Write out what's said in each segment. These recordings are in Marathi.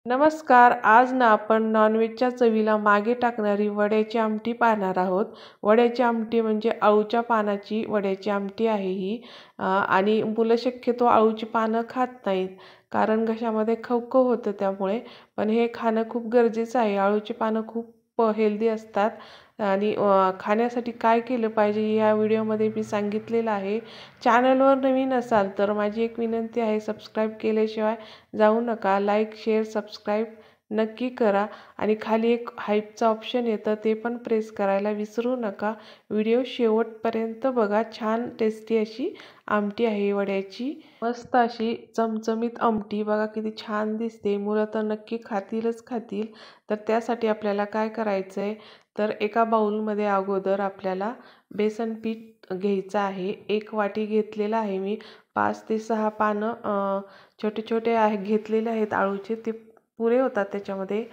नमस्कार. आज ना आपण नॉनव्हेजच्या चवीला मागे टाकणारी वड्याची आमटी पाहणार आहोत. वड्याची आमटी म्हणजे अळूच्या पानाची वड्याची आमटी आहे ही. आणि मुलं शक्यतो अळूची पानं खात नाहीत कारण घशामध्ये खवखव होतं त्यामुळे. पण हे खाणं खूप गरजेचं आहे. अळूची पानं खूप हेल्दी असतात आणि खाण्यासाठी काय केलं पाहिजे या व्हिडिओमध्ये मी सांगितलेलं आहे. चॅनलवर नवीन असाल तर माझी एक विनंती आहे, सबस्क्राईब केल्याशिवाय जाऊ नका. लाईक, शेअर, सबस्क्राईब नक्की करा आणि खाली एक हाईपचं ऑप्शन येतं ते पण प्रेस करायला विसरू नका. व्हिडिओ शेवटपर्यंत बघा. छान टेस्टी अशी आमटी आहे वड्याची. मस्त अशी चमचमीत आमटी बघा, किती छान दिसते. मुलं तर नक्की खातीलच खातील. तर त्यासाठी आपल्याला काय करायचं आहे, तर एका बाउलमध्ये अगोदर आपल्याला बेसन पीठ घ्यायचं आहे. 1 वाटी घेतलेलं आहे मी. 5 ते 6 पानं छोटे छोटे घेतलेले आहेत अळूचे, ते पुरे होतात त्याच्यामध्ये.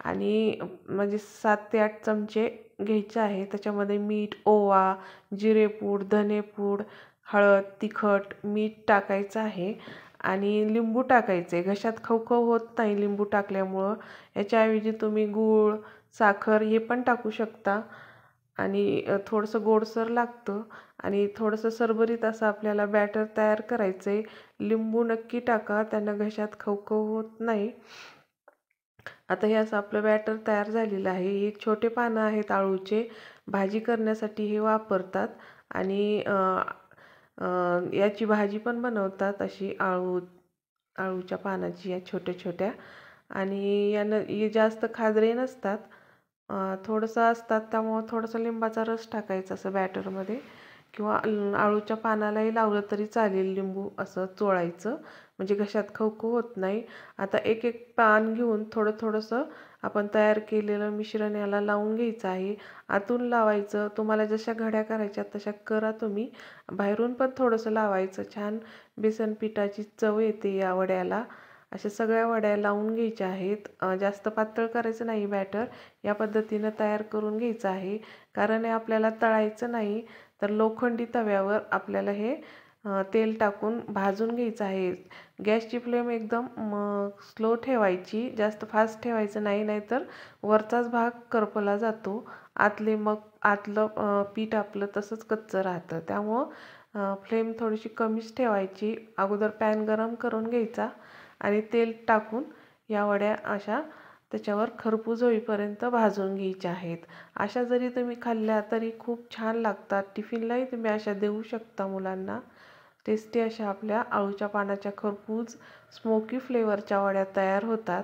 आणि म्हणजे 7 ते 8 चमचे घ्यायचे आहे. त्याच्यामध्ये मीठ, ओवा, जिरेपूड, धनेपूड, हळद, तिखट, मीठ टाकायचं आहे आणि लिंबू टाकायचे. घशात खवखव होत नाही लिंबू टाकल्यामुळं. याच्याऐवजी तुम्ही गूळ, साखर हे पण टाकू शकता आणि थोडंसं गोडसर लागतं आणि थोडंसं सरबरीत असं आपल्याला बॅटर तयार करायचं आहे. लिंबू नक्की टाका, त्यानं घशात खवखव होत नाही. आता हे असं आपलं बॅटर तयार झालेलं आहे. हे छोटे पानं आहेत अळूचे, भाजी करण्यासाठी हे वापरतात आणि याची भाजी पण बनवतात अशी अळूच्या पानाची, या छोट्या छोट्या. आणि यानं हे जास्त खाजरे नसतात, थोडंसं असतात, त्यामुळं थोडंसं लिंबाचा रस टाकायचा असं बॅटरमध्ये किंवा अळूच्या पानालाही लावलं तरी चालेल. लिंबू असं चोळायचं म्हणजे घशात खवखव होत नाही. आता एक एक पान घेऊन थोडंसं आपण तयार केलेलं मिश्रण याला लावून घ्यायचं आहे. आतून लावायचं, तुम्हाला जशा घड्या करायच्या तशा करा तुम्ही. बाहेरून पण थोडंसं लावायचं. छान बेसन पिठाची चव येते या वड्याला. अशा सगळ्या वड्या लावून घ्यायच्या आहेत. जास्त पातळ करायचं नाही बॅटर. या पद्धतीनं तयार करून घ्यायचं आहे. कारण हे आपल्याला तळायचं नाही, तर लोखंडी तव्यावर आपल्याला हे तेल टाकून भाजून घ्यायचं आहे. गॅसची फ्लेम एकदम स्लो ठेवायची, जास्त फास्ट ठेवायचं नाही, नाहीतर वरचाच भाग करपला जातो. आतलं पीठ आपलं तसंच कच्चं राहतं. त्यामुळं फ्लेम थोडीशी कमीच ठेवायची. अगोदर पॅन गरम करून घ्यायचा आणि तेल टाकून या वड्या अशा त्याच्यावर खरपूस होईपर्यंत भाजून घ्यायच्या आहेत. अशा जरी तुम्ही खाल्ल्या तरी खूप छान लागतात. टिफिनलाही तुम्ही अशा देऊ शकता मुलांना. टेस्टी अशा आपल्या अळूच्या पानाच्या खरपूस स्मोकी फ्लेवरच्या वड्या तयार होतात.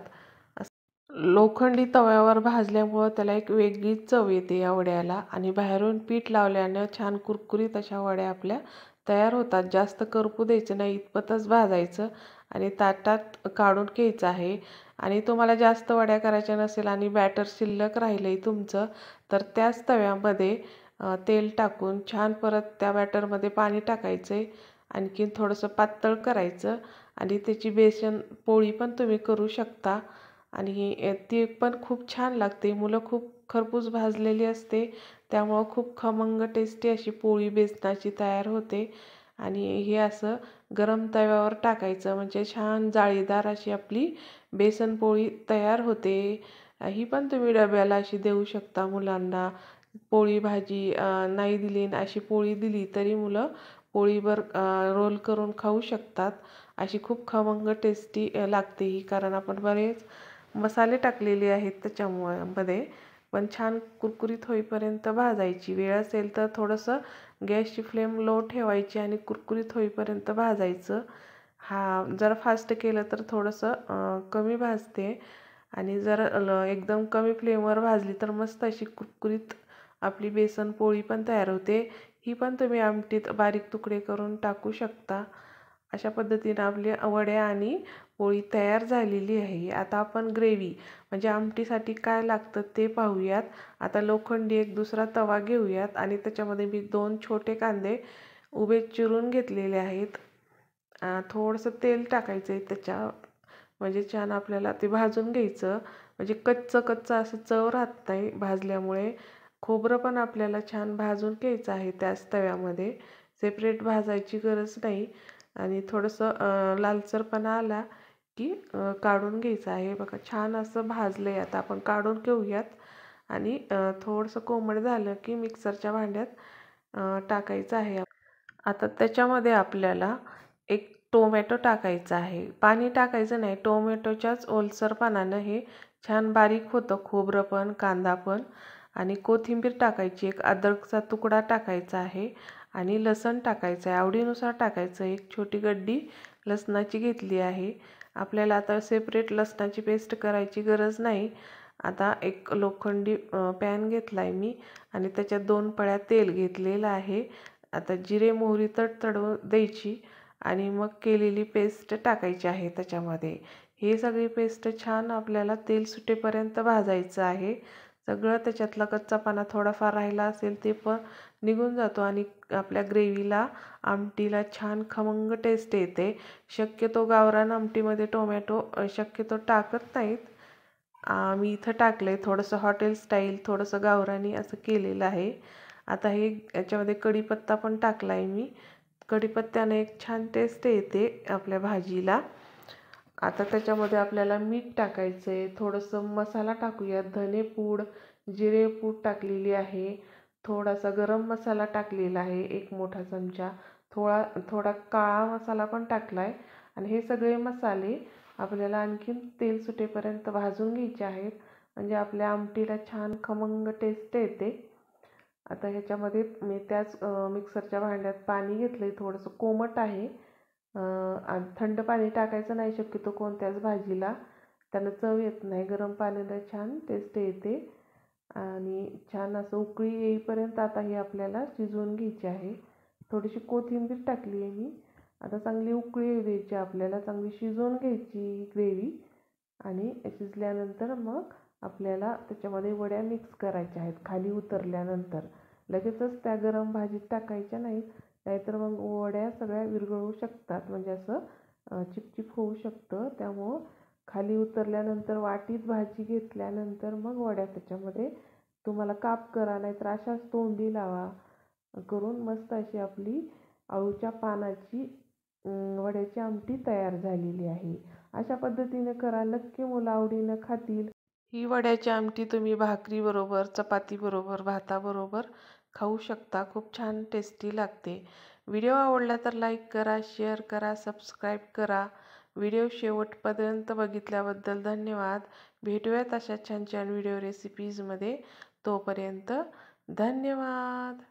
लोखंडी तव्यावर भाजल्यामुळं त्याला एक वेगळीच चव येते या वड्याला आणि बाहेरून पीठ लावल्यानं छान कुरकुरीत अशा वड्या आपल्या तयार होतात. जास्त करपू द्यायचं नाही, इतपतच भाजायचं आणि ताटात काढून घ्यायचं आहे. आणि तुम्हाला जास्त वड्या करायच्या नसेल आणि बॅटर शिल्लक राहिलं आहे तुमचं, तर त्याच तव्यामध्ये तेल टाकून छान परत त्या बॅटरमध्ये पाणी टाकायचं आहे. आणखीन थोडंसं पातळ करायचं आणि त्याची बेसन पोळी पण तुम्ही करू शकता आणि ती पण खूप छान लागते. मुलं खूप खरपूस भाजलेली असते, त्यामुळं खूप खमंग टेस्टी अशी पोळी बेसनाची तयार होते. आणि हे असं गरम तव्यावर टाकायचं म्हणजे छान जाळीदार अशी आपली बेसन पोळी तयार होते. ही पण तुम्ही डब्याला अशी देऊ शकता मुलांना. पोळी भाजी नाही दिली, अशी पोळी दिली तरी मुलं पोळीवर रोल करून खाऊ शकतात. अशी खूप खमंग टेस्टी लागते ही, कारण आपण बरेच मसाले टाकलेले आहेत त्याच्यामध्ये. पण छान कुरकुरीत होईपर्यंत भाजायची. वेळ असेल तर थोडंसं गॅसची फ्लेम लो ठेवायची आणि कुरकुरीत होईपर्यंत भाजायचं. जरा फास्ट केलं तर थोडंसं कमी भाजते आणि जर एकदम कमी फ्लेमवर भाजली तर मस्त अशी कुरकुरीत आपली बेसन पोळी पण तयार होते. ही पण तुम्ही आमटीत बारीक तुकडे करून टाकू शकता. अशा पद्धतीने आपली वड्या आणि पोळी तयार झालेली आहे. आता आपण ग्रेव्ही म्हणजे आमटीसाठी काय लागतं ते पाहूयात. आता लोखंडी एक दुसरा तवा घेऊयात आणि त्याच्यामध्ये मी 2 छोटे कांदे उभे चिरून घेतलेले आहेत. थोडंसं तेल टाकायचं आहे त्याच्या, म्हणजे छान आपल्याला ते भाजून घ्यायचं. म्हणजे कच्चं असं चव राहत नाही भाजल्यामुळे. खोबरं पण आपल्याला छान भाजून घ्यायचं आहे त्याच तव्यामध्ये, सेपरेट भाजायची गरज नाही. आणि थोडंसं लालसरपणा आला की काढून घ्यायचं आहे. बघा छान असं भाजलंय. आता आपण काढून घेऊयात आणि थोडंसं कोमट झालं की मिक्सरच्या भांड्यात टाकायचं आहे. आता त्याच्यामध्ये आपल्याला एक टोमॅटो टाकायचा आहे. पाणी टाकायचं नाही, टोमॅटोच्याच ओलसरपणानं हे छान बारीक होतं. खोबरं पण, कांदा पण आणि कोथिंबीर टाकायची, एक अद्रकचा तुकडा टाकायचा आहे आणि लसण टाकायचं आहे. आवडीनुसार टाकायचं. एक छोटी गड्डी लसणाची घेतली आहे. आपल्याला आता सेपरेट लसणाची पेस्ट करायची गरज नाही. आता एक लोखंडी पॅन घेतला आहे मी आणि त्याच्यात 2 पळ्या तेल घेतलेलं आहे. आता जिरे मोहरी तडतडू द्यायची आणि मग केलेली पेस्ट टाकायची आहे त्याच्यामध्ये. ही सगळी पेस्ट छान आपल्याला तेल सुटेपर्यंत भाजायचं आहे. सगळं त्याच्यातला कच्चापणा थोडाफार राहिला असेल ते पण निघून जातो आणि आपल्या ग्रेव्हीला, आमटीला छान खमंग टेस्ट येते. शक्यतो गावरान आमटीमध्ये टोमॅटो शक्यतो टाकत नाहीत. मी इथं टाकलं आहे थोडंसं हॉटेल स्टाईल, थोडंसं गावरानी असं केलेलं आहे. आता हे याच्यामध्ये कढीपत्ता पण टाकला आहे मी. कढीपत्त्याने एक छान टेस्ट येते आपल्या भाजीला. आता त्याच्यामध्ये आपल्याला मीठ टाकायचं आहे. थोडंसं मसाला टाकूयात. धनेपूड, जिरेपूड टाकलेली आहे. थोडासा गरम मसाला टाकलेला आहे 1 मोठा चमचा. थोडा काळा मसाला पण टाकला आहे आणि हे सगळे मसाले आपल्याला आणखीन तेल सुटेपर्यंत भाजून घ्यायचे आहेत. म्हणजे आपल्या आमटीला छान खमंग टेस्ट येते. आता ह्याच्यामध्ये मी त्याच मिक्सरच्या भांड्यात पाणी घेतलं आहे. थोडंसं कोमट आहे. थंड पाणी टाकायचं नाही शक्यतो कोणत्याच भाजीला, त्यानं चव येत नाही. गरम पाण्याला छान टेस्ट येते आणि छान असं उकळी येईपर्यंत आता हे आपल्याला शिजवून घ्यायचे आहे. थोडीशी कोथिंबीर टाकली आहे मी. आता चांगली उकळी येऊ द्यायची आपल्याला, चांगली शिजवून घ्यायची ग्रेव्ही आणि शिजल्यानंतर मग आपल्याला त्याच्यामध्ये वड्या मिक्स करायच्या आहेत. खाली उतरल्यानंतर लगेचच त्या गरम भाजीत टाकायच्या नाहीत, नाहीतर मग वड्या सगळ्या विरघळू शकतात. म्हणजे असं चिपचिप होऊ शकतं. त्यामुळं खाली उतरल्यानंतर वाटीत भाजी घेतल्यानंतर मग वड्या त्याच्यामध्ये तुम्हाला काप करा, नाहीतर अशाच तोंडी लावा करून मस्त अशी आपली अळूच्या पानाची वड्याची आमटी तयार झालेली आहे. अशा पद्धतीने करा, नक्की मुलं आवडीनं खातील. ही वड्याची आमटी तुम्ही भाकरीबरोबर, चपातीबरोबर, भाताबरोबर खाऊ शकता. खूप छान टेस्टी लागते. व्हिडिओ आवडला तर लाईक करा, शेअर करा, सबस्क्राईब करा. व्हिडिओ शेवटपर्यंत बघितल्याबद्दल धन्यवाद. भेटूयात अशा छान छान व्हिडिओ रेसिपीजमध्ये. तोपर्यंत धन्यवाद.